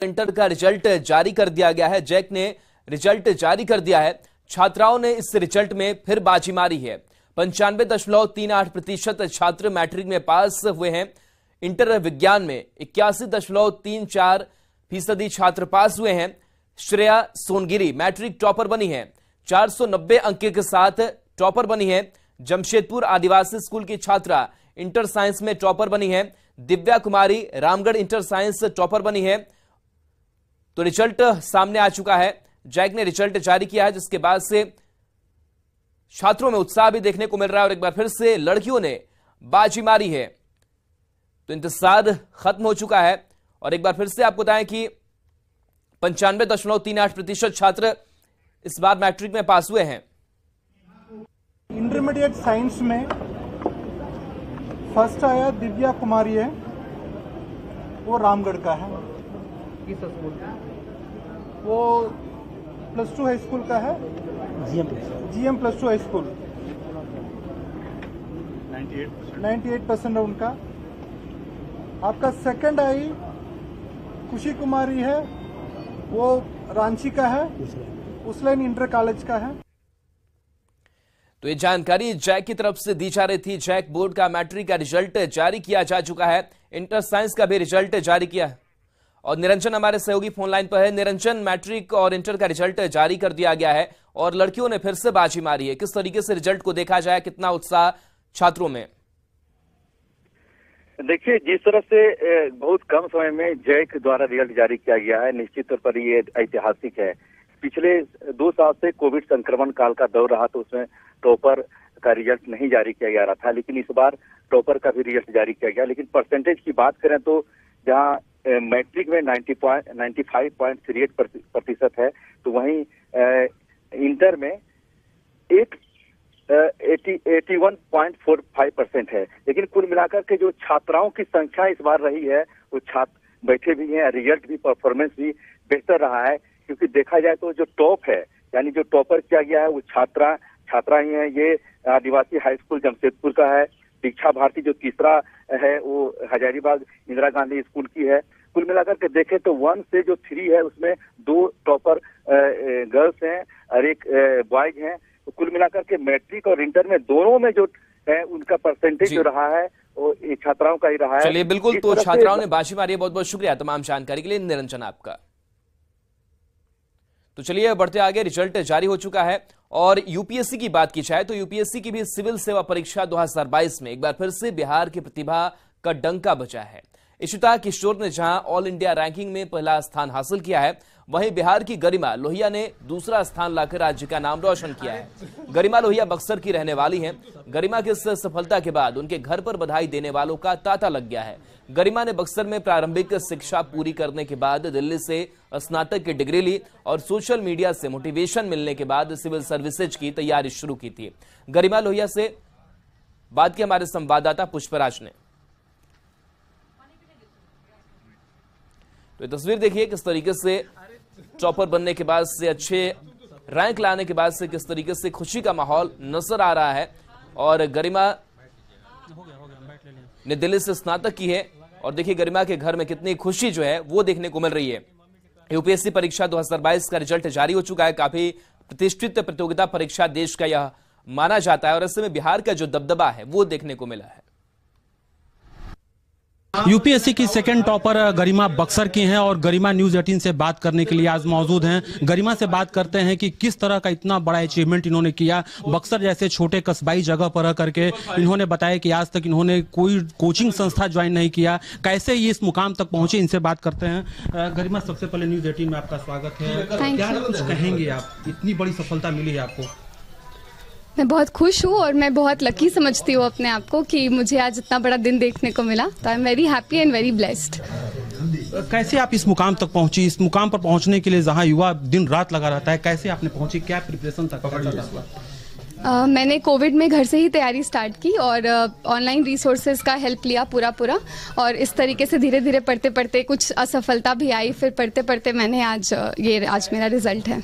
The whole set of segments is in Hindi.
इंटर का रिजल्ट जारी कर दिया गया है। जैक ने रिजल्ट जारी कर दिया है। छात्राओं ने इस रिजल्ट में फिर बाजी मारी है। 95.38% छात्र मैट्रिक में पास हुए हैं। इंटर विज्ञान में 81.34% छात्र पास हुए हैं। श्रेया सोनगिरी मैट्रिक टॉपर बनी है। 490 अंक के साथ टॉपर बनी है। जमशेदपुर आदिवासी स्कूल की छात्रा इंटर साइंस में टॉपर बनी है। दिव्या कुमारी रामगढ़ इंटर साइंस टॉपर बनी है। तो रिजल्ट सामने आ चुका है। जैक ने रिजल्ट जारी किया है, जिसके बाद से छात्रों में उत्साह भी देखने को मिल रहा है और एक बार फिर से लड़कियों ने बाजी मारी है। तो इंतजार खत्म हो चुका है और एक बार फिर से आपको बताएं कि 95.38% छात्र इस बार मैट्रिक में पास हुए हैं। इंटरमीडिएट साइंस में फर्स्ट आया दिव्या कुमारी है, वो रामगढ़ का है। किस स्कूल का? वो +2 हाई स्कूल का है। GM +2 high school. 98% है उनका। आपका सेकंड आई खुशी कुमारी है, वो रांची का है, उसलैन इंटर कॉलेज का है। तो ये जानकारी जैक की तरफ से दी जा रही थी। जैक बोर्ड का मैट्रिक का रिजल्ट जारी किया जा चुका है। इंटर साइंस का भी रिजल्ट जारी किया है और निरंजन हमारे सहयोगी फोन लाइन पर है। निरंजन, मैट्रिक और इंटर का रिजल्ट जारी कर दिया गया है और लड़कियों ने फिर से बाजी मारी है। किस तरीके से रिजल्ट को देखा जाए, कितना उत्साह छात्रों में? देखिए, जिस तरह से बहुत कम समय में जैक द्वारा रिजल्ट जारी किया गया है, निश्चित तौर पर ये ऐतिहासिक है। पिछले 2 साल से कोविड संक्रमण काल का दौर रहा, तो उसमें टॉपर का रिजल्ट नहीं जारी किया जा रहा था, लेकिन इस बार टॉपर का भी रिजल्ट जारी किया गया। लेकिन परसेंटेज की बात करें तो जहां मैट्रिक में 95.38% है, तो वहीं इंटर में 81.45% है। लेकिन कुल मिलाकर के जो छात्राओं की संख्या इस बार रही है, वो छात्र बैठे भी हैं, रिजल्ट भी, परफॉर्मेंस भी बेहतर रहा है। क्योंकि देखा जाए तो जो टॉप है, यानी जो टॉपर किया गया है, वो छात्रा ही है। ये आदिवासी हाई स्कूल जमशेदपुर का है। दीक्षा भारती जो तीसरा है, वो हजारीबाग इंदिरा गांधी स्कूल की है। कुल मिलाकर के देखें तो 1 से जो 3 है, उसमें 2 टॉपर गर्ल्स हैं और 1 बॉयज हैं। तो कुल मिलाकर के मैट्रिक और इंटर में दोनों में जो है उनका परसेंटेज जो रहा है, वो छात्राओं का ही रहा है। चलिए, बिल्कुल। तो छात्राओं ने बाजी मारी है। बहुत बहुत शुक्रिया तमाम जानकारी के लिए निरंजन आपका। तो चलिए बढ़ते आगे। रिजल्ट जारी हो चुका है और यूपीएससी की बात की जाए तो यूपीएससी की भी सिविल सेवा परीक्षा 2022 में एक बार फिर से बिहार की प्रतिभा का डंका बजा है। इशिता किशोर ने जहां ऑल इंडिया रैंकिंग में पहला स्थान हासिल किया है, वहीं बिहार की गरिमा लोहिया ने दूसरा स्थान लाकर राज्य का नाम रोशन किया है। गरिमा लोहिया बक्सर की रहने वाली हैं। गरिमा की इस सफलता के बाद उनके घर पर बधाई देने वालों का तांता लग गया है। गरिमा ने बक्सर में प्रारंभिक शिक्षा पूरी करने के बाद दिल्ली से स्नातक की डिग्री ली और सोशल मीडिया से मोटिवेशन मिलने के बाद सिविल सर्विसेज की तैयारी शुरू की थी। गरिमा लोहिया से बात की हमारे संवाददाता पुष्पराज ने। तो ये तस्वीर देखिए, किस तरीके से टॉपर बनने के बाद से, अच्छे रैंक लाने के बाद से किस तरीके से खुशी का माहौल नजर आ रहा है। और गरिमा ने दिल्ली से स्नातक की है और देखिए गरिमा के घर में कितनी खुशी जो है वो देखने को मिल रही है। यूपीएससी परीक्षा 2022 का रिजल्ट जारी हो चुका है। काफी प्रतिष्ठित प्रतियोगिता परीक्षा देश का यह माना जाता है और ऐसे में बिहार का जो दबदबा है वो देखने को मिला है। यूपीएससी की सेकंड टॉपर गरिमा बक्सर की हैं और गरिमा न्यूज 18 से बात करने के लिए आज मौजूद हैं। गरिमा से बात करते हैं कि किस तरह का इतना बड़ा अचीवमेंट इन्होंने किया। बक्सर जैसे छोटे कस्बाई जगह पर रह करके इन्होंने बताया कि आज तक इन्होंने कोई कोचिंग संस्था ज्वाइन नहीं किया। कैसे ये इस मुकाम तक पहुंचे, इनसे बात करते हैं। गरिमा, सबसे पहले न्यूज 18 में आपका स्वागत है। क्या कुछ कहेंगे आप, इतनी बड़ी सफलता मिली है आपको? मैं बहुत खुश हूँ और मैं बहुत लकी समझती हूँ अपने आप को कि मुझे आज इतना बड़ा दिन देखने को मिला। तो I am very happy and very blessed. कैसे आप इस मुकाम तक पहुंची? इस मुकाम पर पहुंचने के लिए जहां युवा दिन रात लगा रहता है, कैसे आपने पहुंची? क्या प्रिपरेशन था? मैंने कोविड में घर से ही तैयारी स्टार्ट की और ऑनलाइन रिसोर्सेज का हेल्प लिया पूरा और इस तरीके से धीरे धीरे पढ़ते पढ़ते कुछ असफलता भी आई, फिर पढ़ते पढ़ते मैंने आज मेरा रिजल्ट है।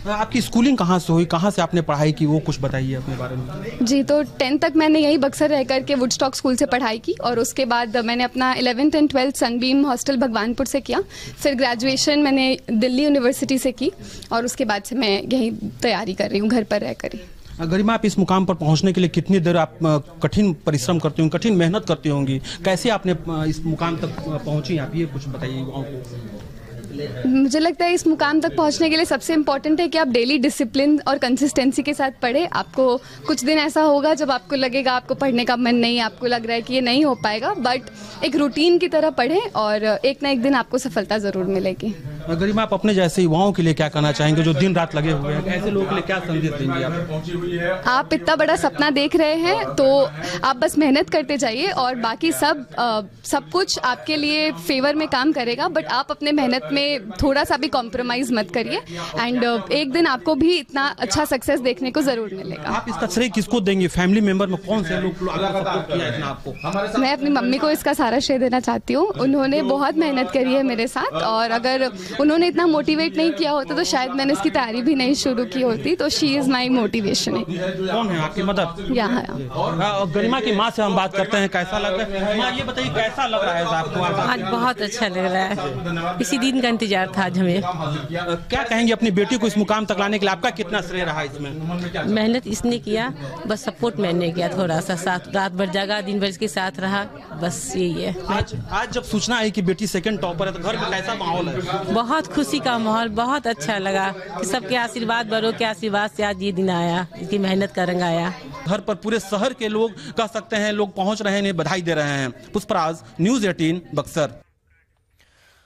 आपकी स्कूलिंग कहाँ से हुई, कहाँ से आपने पढ़ाई की, वो कुछ बताइए अपने बारे में। जी, तो 10th तक मैंने यही बक्सर रह करके वुडस्टॉक स्कूल से पढ़ाई की और उसके बाद मैंने अपना 11th and 12th Sunbeam hostel Bhagwanpur से किया। फिर ग्रेजुएशन मैंने दिल्ली यूनिवर्सिटी से की और उसके बाद से मैं यही तैयारी कर रही हूँ घर पर रहकर ही। गरिमा, आप इस मुकाम पर पहुंचने के लिए कितनी देर आप कठिन परिश्रम करती होंगी, कठिन मेहनत करती होंगी, कैसे आपने इस मुकाम तक पहुंची, आप ये कुछ बताइए युवाओं को। मुझे लगता है इस मुकाम तक पहुंचने के लिए सबसे इम्पोर्टेंट है कि आप डेली डिसिप्लिन और कंसिस्टेंसी के साथ पढ़ें। आपको कुछ दिन ऐसा होगा जब आपको लगेगा आपको पढ़ने का मन नहीं, आपको लग रहा है कि ये नहीं हो पाएगा, बट एक रूटीन की तरह पढ़ें और एक ना एक दिन आपको सफलता ज़रूर मिलेगी। गरिमा, आप अपने जैसे युवाओं के लिए क्या कहना चाहेंगे जो दिन रात लगे हुए हैं, ऐसे लोगों के लिए क्या संदेश देंगे आप? आप इतना बड़ा सपना देख रहे हैं तो आप बस मेहनत करते जाइए और बाकी सब कुछ आपके लिए फेवर में काम करेगा, बट आप अपने मेहनत में थोड़ा सा भी कॉम्प्रोमाइज मत करिए एंड एक दिन आपको भी इतना अच्छा सक्सेस देखने को जरूर मिलेगा। आप इसका श्रेय किसको देंगे, फैमिली मेंबर में कौन से लोग सपोर्ट किया इतना आपको? मैं अपनी मम्मी को इसका सारा श्रेय देना चाहती हूँ। उन्होंने बहुत मेहनत करी है मेरे साथ और अगर उन्होंने इतना मोटिवेट नहीं किया होता तो शायद मैंने इसकी तैयारी भी नहीं शुरू की होती। तो शी इज माई मोटिवेशन। कौन है आपकी मदर? यहाँ गरिमा की माँ से हम बात करते हैं, कैसा लग रहा है माँ, ये बताइए कैसा लग रहा है आपको? आज बहुत अच्छा लग रहा है, इसी दिन का इंतजार था आज हमें। क्या कहेंगे अपनी बेटी को इस मुकाम तक लाने के लिए, आपका कितना श्रेय रहा इसमें? मेहनत इसने किया, बस सपोर्ट मैंने किया, थोड़ा सा साथ, रात भर जगा, दिन भर इसके साथ रहा, बस यही है। आज जब सूचना आई कि बेटी सेकंड टॉपर है तो घर में कैसा माहौल है? बहुत खुशी का माहौल, बहुत अच्छा लगा कि सबके आशीर्वाद, बड़ों के आशीर्वाद से आज ये दिन आया, इसकी मेहनत का रंग आया। घर पर पूरे शहर के लोग कह सकते हैं, लोग पहुंच रहे हैं, बधाई दे रहे हैं। पुष्पराज, न्यूज़ 18 बक्सर।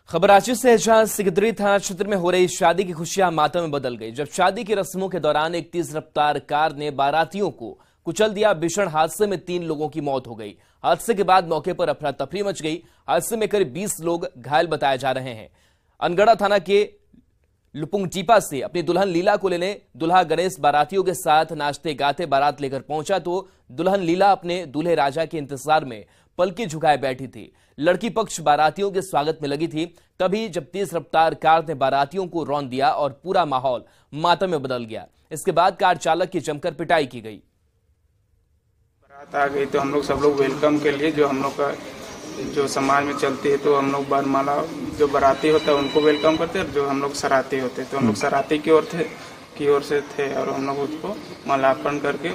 खबर रांची से, जहां सिकदरी थाना क्षेत्र में हो रही शादी की खुशियां मातम में बदल गई जब शादी की रस्मों के दौरान एक तेज रफ्तार कार ने बारातियों को कुचल दिया। भीषण हादसे में 3 लोगों की मौत हो गई। हादसे के बाद मौके पर अफरा तफरी मच गई। हादसे में करीब 20 लोग घायल बताए जा रहे हैं। अनगढ़ा थाना के लुपुंगटीपा से अपनी दुल्हन लीला को लेने दुल्हा गणेश बारातियों के साथ नाचते गाते बारात लेकर पहुंचा तो दुल्हन लीला अपने दूल्हे राजा के इंतजार में पलकी झुकाए बैठी थी। लड़की पक्ष बारातियों के स्वागत में लगी थी, तभी जब तेज रफ्तार कार ने बारातियों को रौंद दिया और पूरा माहौल मातम में बदल गया। इसके बाद कार चालक की जमकर पिटाई की गई। बारात आ गई तो हम लोग सब लोग वेलकम के लिए, जो हम लोग का जो समाज में चलती है, तो हम लोग बरमाला जो बाराती होता है उनको वेलकम करते हैं, जो हम लोग सराती होते हैं तो हम लोग सराती की ओर से थे और हम लोग उसको मालार्पण करके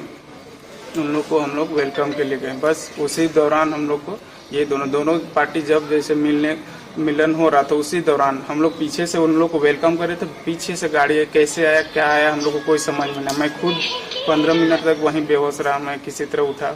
उन लोग को हम लोग वेलकम के लिए गए। बस उसी दौरान हम लोग को ये दोनों पार्टी जब जैसे मिलन हो रहा था, उसी दौरान हम लोग पीछे से उन लोग को वेलकम करे थे। पीछे से गाड़ी कैसे आया, क्या आया, हम लोग को कोई समझ में नहीं। मैं खुद 15 मिनट तक वहीं बेहोश रहा, मैं किसी तरह उठा।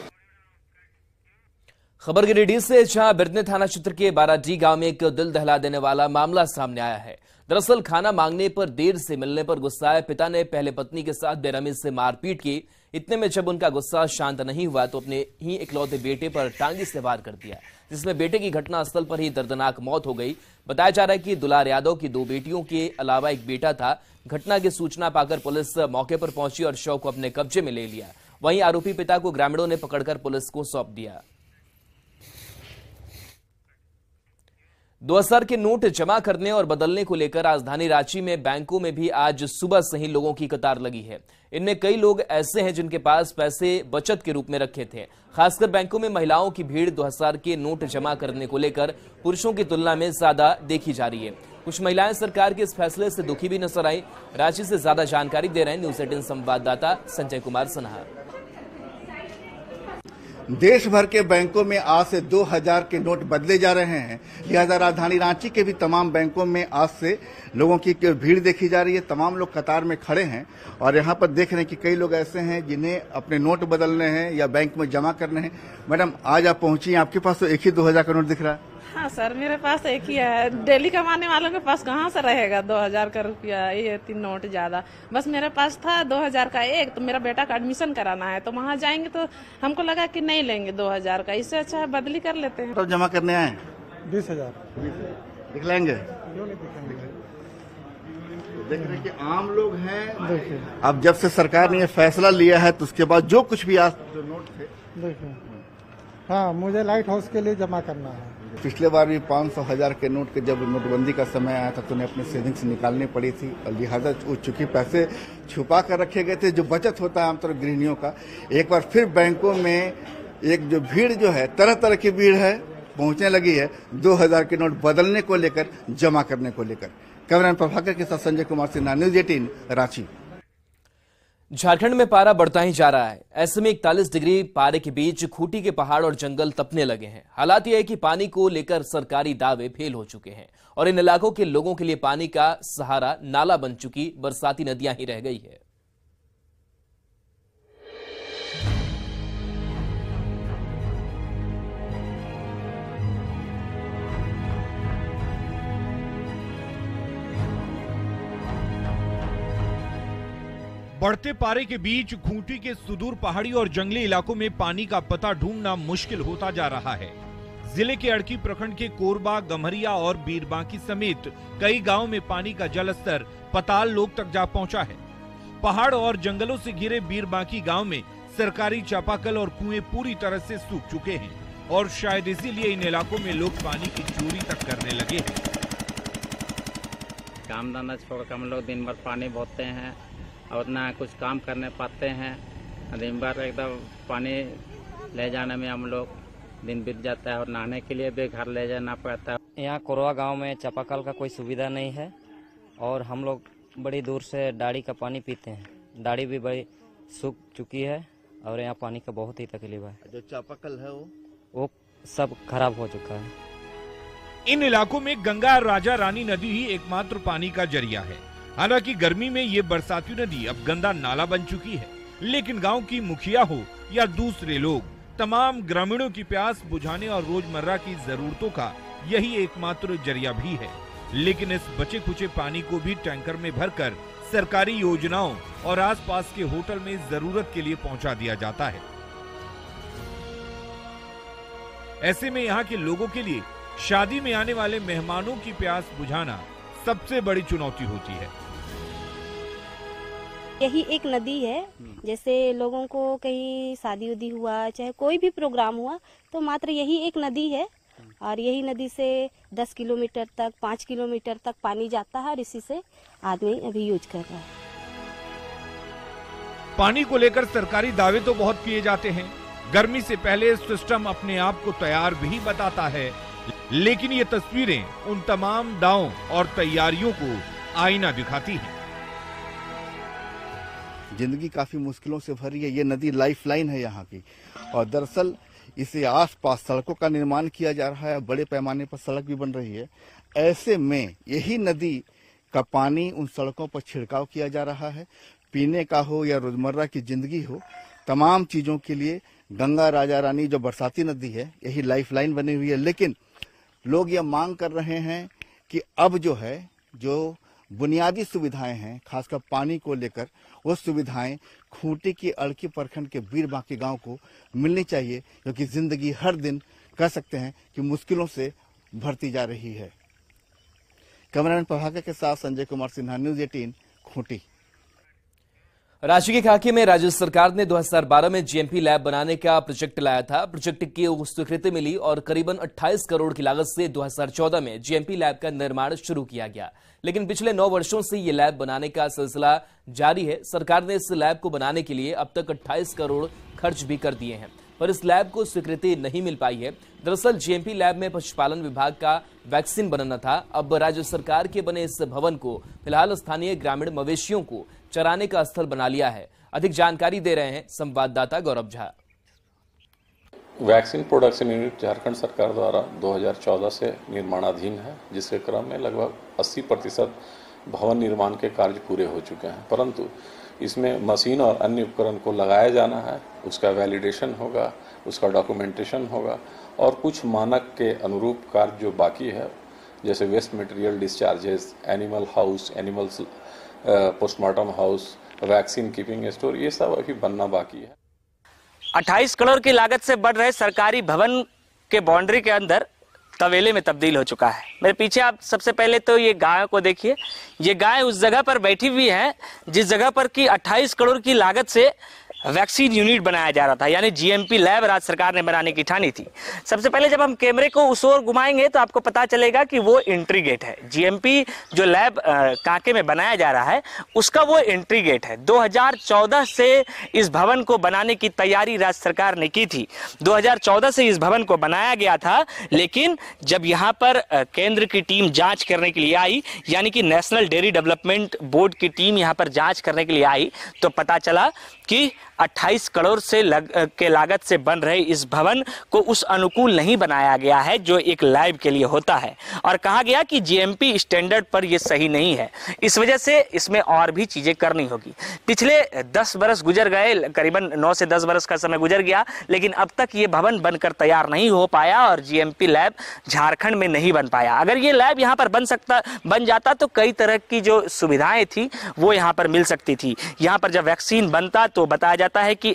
खबर गिरिडीह से, जहां बिरदने थाना क्षेत्र के बाराडी गांव में एक दिल दहला देने वाला मामला सामने आया है। दरअसल खाना मांगने पर देर से मिलने पर गुस्साए पिता ने पहले पत्नी के साथ बेरहमी से मारपीट की। इतने में जब उनका गुस्सा शांत नहीं हुआ तो अपने ही इकलौते बेटे पर टांगी से वार कर दिया, जिसमें बेटे की घटनास्थल पर ही दर्दनाक मौत हो गई। बताया जा रहा है कि दुलार यादव की 2 बेटियों के अलावा एक बेटा था। घटना की सूचना पाकर पुलिस मौके पर पहुंची और शव को अपने कब्जे में ले लिया। वहीं आरोपी पिता को ग्रामीणों ने पकड़कर पुलिस को सौंप दिया। 2000 के नोट जमा करने और बदलने को लेकर राजधानी रांची में बैंकों में भी आज सुबह से ही लोगों की कतार लगी है। इनमें कई लोग ऐसे हैं जिनके पास पैसे बचत के रूप में रखे थे। खासकर बैंकों में महिलाओं की भीड़ 2000 के नोट जमा करने को लेकर पुरुषों की तुलना में ज्यादा देखी जा रही है। कुछ महिलाएं सरकार के इस फैसले से दुखी भी नजर आई। रांची से ज्यादा जानकारी दे रहे हैं न्यूज़ 18 संवाददाता संजय कुमार सन्हा। देश भर के बैंकों में आज से 2000 के नोट बदले जा रहे हैं। लिहाजा राजधानी रांची के भी तमाम बैंकों में आज से लोगों की भीड़ देखी जा रही है। तमाम लोग कतार में खड़े हैं और यहाँ पर देख रहे हैं कि कई लोग ऐसे हैं जिन्हें अपने नोट बदलने हैं या बैंक में जमा करने हैं। मैडम, आज आप पहुंची हैं, आपके पास तो एक ही 2000 का नोट दिख रहा है। हाँ सर, मेरे पास एक ही है। डेली कमाने वालों के पास कहाँ से रहेगा 2000 का रुपया, ये 3 नोट ज्यादा। बस मेरे पास था 2000 का एक, तो मेरा बेटा का एडमिशन कराना है, तो वहाँ जाएंगे तो हमको लगा कि नहीं लेंगे 2000 का, इससे अच्छा है बदली कर लेते हैं। तो जमा करने आए 20,000 दिखलाएंगे। देख रहे हैं कि आम लोग हैं। अब जब से सरकार ने ये फैसला लिया है तो उसके बाद जो कुछ भी आज जो नोट थे, देखिए, हाँ मुझे लाइट हाउस के लिए जमा करना है। पिछले बार भी 500 1000 के नोट के जब नोटबंदी का समय आया था तो उन्हें अपने सेविंग्स निकालनी पड़ी थी और लिहाजा चूंकि पैसे छुपा कर रखे गए थे, जो बचत होता है आमतौर गृहिणियों का, एक बार फिर बैंकों में एक जो भीड़ जो है, तरह तरह की भीड़ है, पहुंचने लगी है 2000 के नोट बदलने को लेकर, जमा करने को लेकर। कैमरामैन प्रभाकर के साथ संजय कुमार सिन्हा, न्यूज 18 रांची। झारखंड में पारा बढ़ता ही जा रहा है। ऐसे में 41 डिग्री पारे के बीच खूंटी के पहाड़ और जंगल तपने लगे हैं। हालात यह है कि पानी को लेकर सरकारी दावे फेल हो चुके हैं और इन इलाकों के लोगों के लिए पानी का सहारा नाला बन चुकी बरसाती नदियां ही रह गई है। बढ़ते पारे के बीच खूंटी के सुदूर पहाड़ी और जंगली इलाकों में पानी का पता ढूंढना मुश्किल होता जा रहा है। जिले के अड़की प्रखंड के कोरबा, गम्हरिया और बीरबांकी समेत कई गांवों में पानी का जलस्तर पताल लोक तक जा पहुंचा है। पहाड़ और जंगलों से घिरे बीरबांकी गांव में सरकारी चापाकल और कुएं पूरी तरह से सूख चुके हैं और शायद इसीलिए इन इलाकों में लोग पानी की चोरी तक करने लगे हैं। काम धंधा छोड़कर हम लोग दिन भर पानी भरते हैं और ना कुछ काम करने पाते हैं। दिन भर एकदम पानी ले जाने में हम लोग दिन बीत जाता है और नहाने के लिए भी घर ले जाना पड़ता है। यहाँ कोरवा गांव में चापाकल का कोई सुविधा नहीं है और हम लोग बड़ी दूर से डाड़ी का पानी पीते हैं। डाड़ी भी बड़ी सूख चुकी है और यहाँ पानी का बहुत ही तकलीफ है। जो चापाकल है वो सब खराब हो चुका है। इन इलाकों में गंगा और राजा रानी नदी ही एकमात्र पानी का जरिया है। हालांकि गर्मी में ये बरसाती नदी अब गंदा नाला बन चुकी है, लेकिन गांव की मुखिया हो या दूसरे लोग, तमाम ग्रामीणों की प्यास बुझाने और रोजमर्रा की जरूरतों का यही एकमात्र जरिया भी है। लेकिन इस बचे खुचे पानी को भी टैंकर में भरकर सरकारी योजनाओं और आसपास के होटल में जरूरत के लिए पहुंचा दिया जाता है। ऐसे में यहाँ के लोगों के लिए शादी में आने वाले मेहमानों की प्यास बुझाना सबसे बड़ी चुनौती होती है। यही एक नदी है, जैसे लोगों को कहीं शादी उदी हुआ, चाहे कोई भी प्रोग्राम हुआ, तो मात्र यही एक नदी है और यही नदी से 10 किलोमीटर तक, 5 किलोमीटर तक पानी जाता है और इसी से आदमी अभी यूज कर रहा है। पानी को लेकर सरकारी दावे तो बहुत किए जाते हैं। गर्मी से पहले सिस्टम अपने आप को तैयार भी बताता है, लेकिन ये तस्वीरें उन तमाम दावों और तैयारियों को आईना दिखाती हैं। जिंदगी काफी मुश्किलों से भरी है। ये नदी लाइफलाइन है यहाँ की और दरअसल इसे आसपास सड़कों का निर्माण किया जा रहा है, बड़े पैमाने पर सड़क भी बन रही है। ऐसे में यही नदी का पानी उन सड़कों पर छिड़काव किया जा रहा है। पीने का हो या रोजमर्रा की जिंदगी हो, तमाम चीजों के लिए गंगा राजा रानी जो बरसाती नदी है, यही लाइफलाइन बनी हुई है। लेकिन लोग ये मांग कर रहे हैं कि अब जो है, जो बुनियादी सुविधाएं हैं, खासकर पानी को लेकर, वो सुविधाएं खूंटी की अड़की प्रखंड के बीरबांकी गांव को मिलनी चाहिए, क्योंकि जिंदगी हर दिन कह सकते हैं कि मुश्किलों से भरती जा रही है। कैमरामैन प्रभाकर के साथ संजय कुमार सिन्हा, न्यूज 18 खूंटी। रांची के खाकी में राज्य सरकार ने 2012 में जीएमपी लैब बनाने का प्रोजेक्ट लाया था। प्रोजेक्ट की स्वीकृति मिली और करीबन 28 करोड़ की लागत से 2014 में जीएमपी लैब का निर्माण शुरू किया गया। लेकिन पिछले 9 वर्षों से ये लैब बनाने का सिलसिला जारी है। सरकार ने इस लैब को बनाने के लिए अब तक 28 करोड़ खर्च भी कर दिए हैं, पर इस लैब को स्वीकृति नहीं मिल पाई है। दरअसल जीएमपी लैब में पशुपालन विभाग का वैक्सीन बनाना था। अब राज्य सरकार के बने इस भवन को फिलहाल स्थानीय ग्रामीण मवेशियों को चराने का स्थल बना लिया है। अधिक जानकारी दे रहे हैं संवाददाता Gaurav Jha. Vaccine production unit Jharkhand सरकार द्वारा 2014 से निर्माणाधीन है, जिसके क्रम में लगभग 80% भवन निर्माण के कार्य पूरे हो चुके हैं, परंतु इसमें मशीन और अन्य उपकरण को लगाया जाना है। उसका वैलिडेशन होगा, उसका डॉक्यूमेंटेशन होगा और कुछ मानक के अनुरूप कार्य जो बाकी है, जैसे waste material discharges, animal house, animals postmortem house, vaccine keeping store, ये सब अभी बनना बाकी है। 28 करोड़ की लागत से बढ़ रहे सरकारी भवन के बाउंड्री के अंदर तवेले में तब्दील हो चुका है। मेरे पीछे आप सबसे पहले तो ये गाय को देखिए। ये गाय उस जगह पर बैठी हुई है जिस जगह पर कि 28 करोड़ की लागत से वैक्सीन यूनिट बनाया जा रहा था, यानी जीएमपी लैब राज्य सरकार ने बनाने की ठानी थी। सबसे पहले जब हम कैमरे को उस ओर घुमाएंगे तो आपको पता चलेगा कि वो एंट्री गेट है। जीएमपी जो लैब कांके में बनाया जा रहा है उसका वो एंट्री गेट है। 2014 से इस भवन को बनाने की तैयारी राज्य सरकार ने की थी। 2014 से इस भवन को बनाया गया था, लेकिन जब यहाँ पर केंद्र की टीम जाँच करने के लिए आई, यानी कि नेशनल डेयरी डेवलपमेंट बोर्ड की टीम यहाँ पर जाँच करने के लिए आई, तो पता चला कि 28 करोड़ से के लागत से बन रहे इस भवन को उस अनुकूल नहीं बनाया गया है जो एक लैब के लिए होता है, और कहा गया कि जीएमपी स्टैंडर्ड पर यह सही नहीं है। इस वजह से इसमें और भी चीजें करनी होगी। पिछले 10 बरस गुजर गए, करीबन 9 से 10 बरस का समय गुजर गया, लेकिन अब तक ये भवन बनकर तैयार नहीं हो पाया और जीएमपी लैब झारखंड में नहीं बन पाया। अगर ये लैब यहाँ पर बन जाता तो कई तरह की जो सुविधाएं थी वो यहाँ पर मिल सकती थी। यहाँ पर जब वैक्सीन बनता तो बताया जाता है कि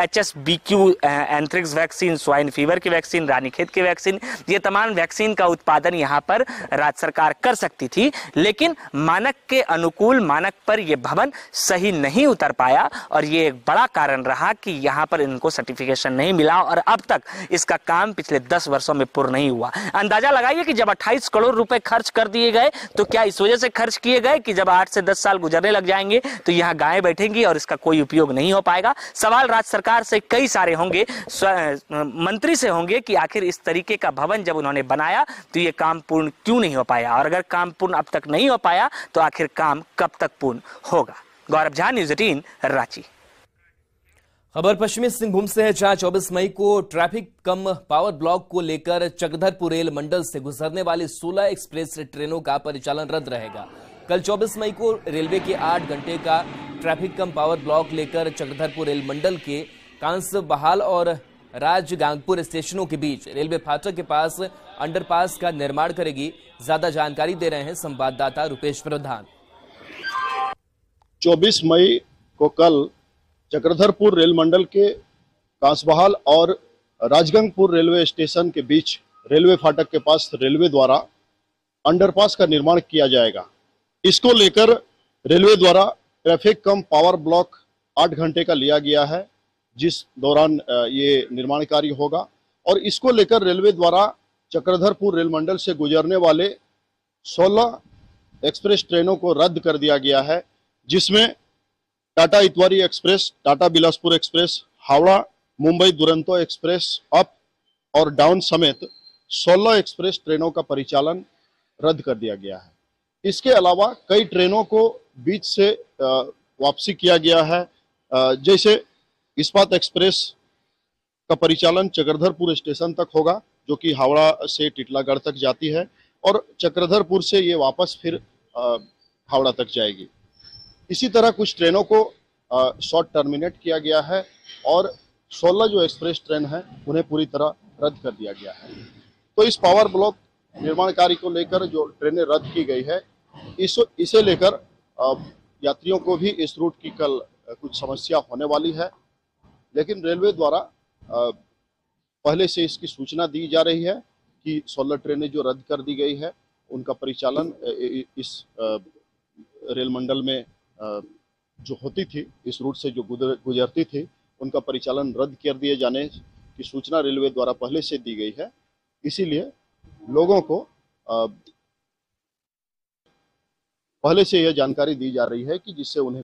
HSBQ anthrax vaccine, swine fever की वैक्सीन, रानीखेत की वैक्सीन, ये तमाम वैक्सीन का उत्पादन यहाँ पर राज्य सरकार कर सकती थी, लेकिन मानक के अनुकूल मानक पर यह भवन सही नहीं उतर पाया और ये एक बड़ा कारण रहा कि यहाँ पर इनको सर्टिफिकेशन नहीं मिला और अब तक इसका काम पिछले 10 वर्षों में पूर्ण नहीं हुआ। अंदाजा लगाइए कि जब 28 करोड़ रुपए खर्च कर दिए गए तो क्या इस वजह से खर्च किए गए कि जब 8 से 10 साल गुजरने लग जाएंगे तो यहाँ गायें बैठेंगी और इसका कोई उपयोग नहीं हो पाएगा। सवाल राज्य सरकार से कई सारे होंगे, मंत्री से होंगे कि आखिर इस तरीके का भवन जब उन्होंने बनाया तो ये काम पूर्ण क्यों नहीं हो पाया, और अगर काम पूर्ण अब तक नहीं हो पाया तो आखिर काम कब तक पूर्ण होगा। गौरव झा, न्यूज़ 18, रांची। खबर पश्चिमी सिंहभूम से है, जहां 24 मई को ट्रैफिक कम पावर ब्लॉक को लेकर चक्रधरपुर रेल मंडल से गुजरने वाली 16 एक्सप्रेस ट्रेनों का परिचालन रद्द रहेगा। कल 24 मई को रेलवे के 8 घंटे का ट्रैफिक कम पावर ब्लॉक लेकर चक्रधरपुर रेल मंडल के कांस बहाल और राजगांगपुर स्टेशनों के बीच रेलवे फाटक के पास अंडरपास का निर्माण करेगी। ज्यादा जानकारी दे रहे हैं संवाददाता रुपेश प्रधान। 24 मई को कल चक्रधरपुर रेल मंडल के कांसबहाल और राजगंगपुर रेलवे स्टेशन के बीच रेलवे फाटक के पास रेलवे द्वारा अंडरपास का निर्माण किया जाएगा। इसको लेकर रेलवे द्वारा ट्रैफिक कम पावर ब्लॉक 8 घंटे का लिया गया है, जिस दौरान ये निर्माण कार्य होगा, और इसको लेकर रेलवे द्वारा चक्रधरपुर रेल मंडल से गुजरने वाले 16 एक्सप्रेस ट्रेनों को रद्द कर दिया गया है, जिसमें Tata Itwari express, Tata Bilaspur express, Howrah Mumbai Duronto express up और डाउन समेत 16 एक्सप्रेस ट्रेनों का परिचालन रद्द कर दिया गया है। इसके अलावा कई ट्रेनों को बीच से वापसी किया गया है, जैसे इस्पात एक्सप्रेस का परिचालन चक्रधरपुर स्टेशन तक होगा, जो कि हावड़ा से टिटलागढ़ तक जाती है, और चक्रधरपुर से ये वापस फिर हावड़ा तक जाएगी। इसी तरह कुछ ट्रेनों को शॉर्ट टर्मिनेट किया गया है और 16 जो एक्सप्रेस ट्रेन हैं उन्हें पूरी तरह रद्द कर दिया गया है। तो इस पावर ब्लॉक निर्माण कार्य को लेकर जो ट्रेनें रद्द की गई है, इसे लेकर यात्रियों को भी इस रूट की कल कुछ समस्या होने वाली है, लेकिन रेलवे द्वारा पहले से इसकी सूचना दी जा रही है कि 16 ट्रेनें जो रद्द कर दी गई है उनका परिचालन इस रेल मंडल में जो होती थी, इस रूट से जो गुजरती थी, उनका परिचालन रद्द कर दिए जाने की सूचना रेलवे द्वारा पहले से दी गई है। इसीलिए लोगों को पहले से यह जानकारी दी जा रही है कि जिससे उन्हें